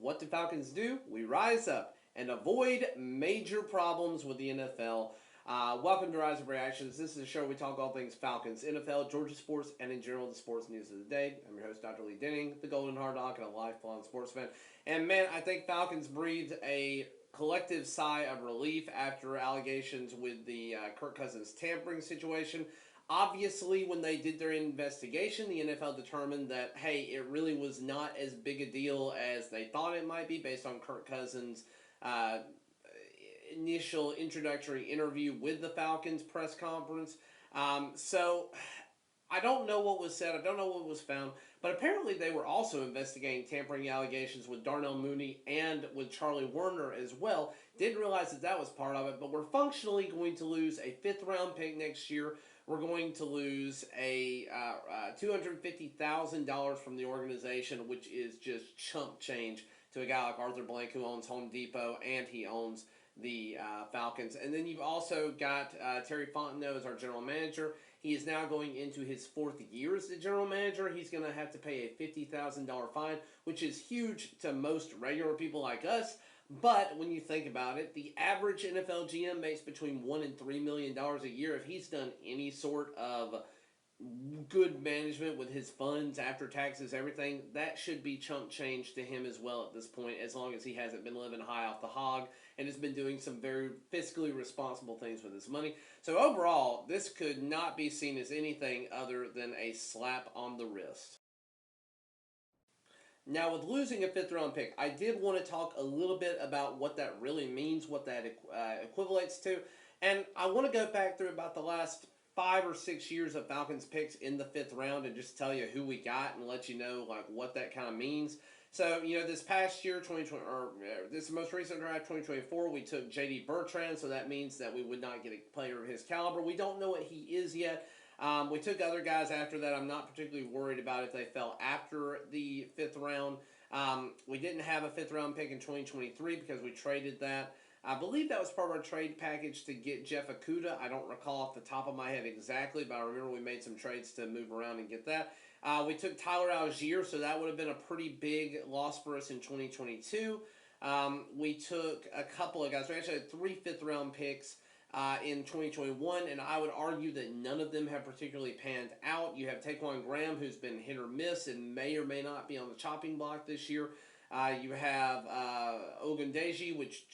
What do Falcons do? We rise up and avoid major problems with the NFL. Welcome to Rise Up Reactions. This is a show where we talk all things Falcons, NFL, Georgia sports, and in general the sports news of the day. I'm your host, Dr. Lee Denning, the Golden Hard Knock and a lifelong sports fan. And man, I think Falcons breathed a collective sigh of relief after allegations with the Kirk Cousins tampering situation. Obviously, when they did their investigation, the NFL determined that, hey, it really was not as big a deal as they thought it might be based on Kirk Cousins' initial introductory interview with the Falcons press conference. So I don't know what was said. I don't know what was found. But apparently they were also investigating tampering allegations with Darnell Mooney and with Charlie Werner as well. Didn't realize that that was part of it. But we're functionally going to lose a fifth-round pick next year. We're going to lose a $250,000 from the organization, which is just chump change to a guy like Arthur Blank, who owns Home Depot, and he owns the Falcons. And then you've also got Terry Fontenot as our general manager. He is now going into his fourth year as the general manager. He's going to have to pay a $50,000 fine, which is huge to most regular people like us. But when you think about it, the average NFL GM makes between $1 and $3 million a year. If he's done any sort of good management with his funds after taxes, everything, that should be chump change to him as well at this point, as long as he hasn't been living high off the hog and has been doing some very fiscally responsible things with his money. So overall, this could not be seen as anything other than a slap on the wrist. Now, with losing a fifth-round pick, I did want to talk a little bit about what that really means, what that equivalates to, and I want to go back through about the last 5 or 6 years of Falcons picks in the fifth round and just tell you who we got and let you know like what that kind of means. So, this past year, 2020, or this most recent draft, 2024, we took J.D. Bertrand, so that means that we would not get a player of his caliber. We don't know what he is yet. We took other guys after that. I'm not particularly worried about if they fell after the fifth round. We didn't have a fifth round pick in 2023 because we traded that. I believe that was part of our trade package to get Jeff Okudah. I don't recall off the top of my head exactly, but I remember we made some trades to move around and get that. We took Tyler Algier, so that would have been a pretty big loss for us in 2022. We took a couple of guys. We actually had 3 fifth-round picks in 2021, and I would argue that none of them have particularly panned out. You have Taquan Graham, who's been hit or miss and may or may not be on the chopping block this year. You have Ogundeji, which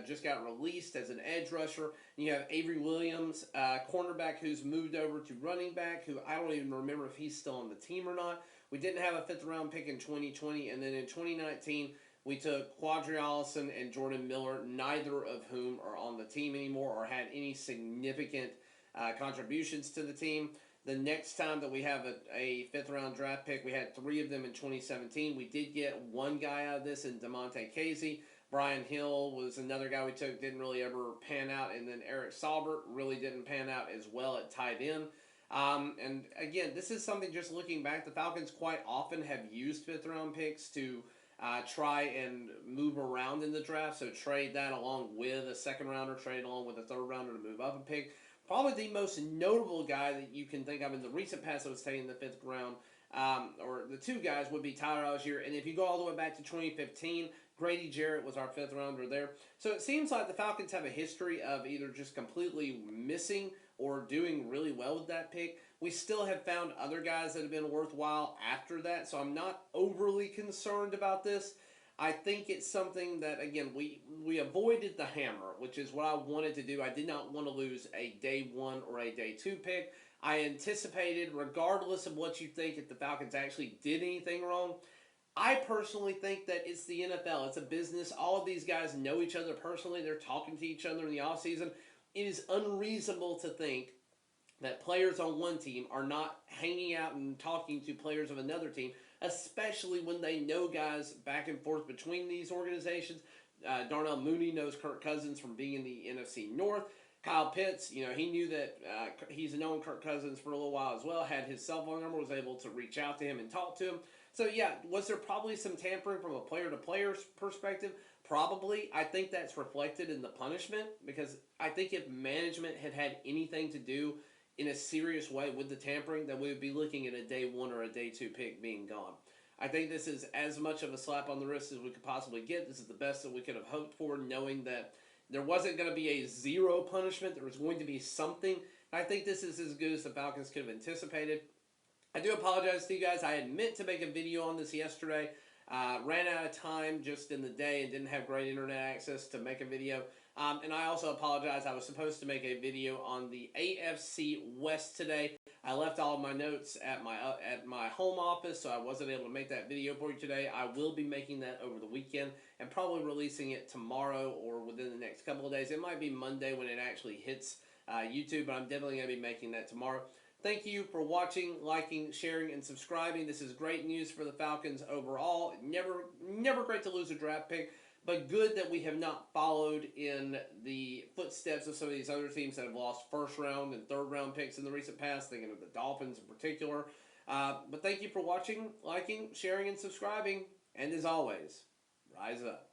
just got released as an edge rusher. And you have Avery Williams, cornerback, who's moved over to running back, who I don't even remember if he's still on the team or not. We didn't have a fifth-round pick in 2020, and then in 2019, we took Quadri Allison and Jordan Miller, neither of whom are on the team anymore or had any significant contributions to the team. The next time that we have a fifth-round draft pick, we had 3 of them in 2017. We did get one guy out of this in DeMonte Casey. Brian Hill was another guy we took, didn't really ever pan out. And then Eric Saubert really didn't pan out as well at tight end. And again, this is something just looking back. The Falcons quite often have used fifth-round picks to try and move around in the draft. So trade that along with a second-rounder, trade along with a third-rounder to move up a pick. Probably the most notable guy that you can think of in the recent past that was taken in the fifth round, or the 2 guys, would be Tyler Algier. And if you go all the way back to 2015, Grady Jarrett was our fifth rounder there. So it seems like the Falcons have a history of either just completely missing or doing really well with that pick. We still have found other guys that have been worthwhile after that, so I'm not overly concerned about this. I think it's something that, again, we avoided the hammer, which is what I wanted to do. I did not want to lose a day 1 or a day 2 pick. I anticipated, regardless of what you think, if the Falcons actually did anything wrong. I personally think that it's the NFL. It's a business. All of these guys know each other personally. They're talking to each other in the offseason. It is unreasonable to think that players on one team are not hanging out and talking to players of another team, especially when they know guys back and forth between these organizations. Darnell Mooney knows Kirk Cousins from being in the NFC North. Kyle Pitts, he knew that he's known Kirk Cousins for a little while as well, had his cell phone number, was able to reach out to him and talk to him. So, yeah, was there probably some tampering from a player-to-player perspective? Probably. I think that's reflected in the punishment, because I think if management had had anything to do in a serious way with the tampering, that we would be looking at a day 1 or a day 2 pick being gone. I think this is as much of a slap on the wrist as we could possibly get. This is the best that we could have hoped for, knowing that there wasn't going to be a zero punishment. There was going to be something. I think this is as good as the Falcons could have anticipated. I do apologize to you guys. I had meant to make a video on this yesterday. Ran out of time just in the day and didn't have great internet access to make a video. And I also apologize. I was supposed to make a video on the AFC West today. I left all of my notes at my home office, so I wasn't able to make that video for you today. I will be making that over the weekend and probably releasing it tomorrow or within the next couple of days. It might be Monday when it actually hits YouTube, but I'm definitely going to be making that tomorrow. Thank you for watching, liking, sharing, and subscribing. This is great news for the Falcons overall. Never great to lose a draft pick, but good that we have not followed in the footsteps of some of these other teams that have lost first round and third round picks in the recent past, thinking of the Dolphins in particular. But thank you for watching, liking, sharing, and subscribing. And as always, rise up.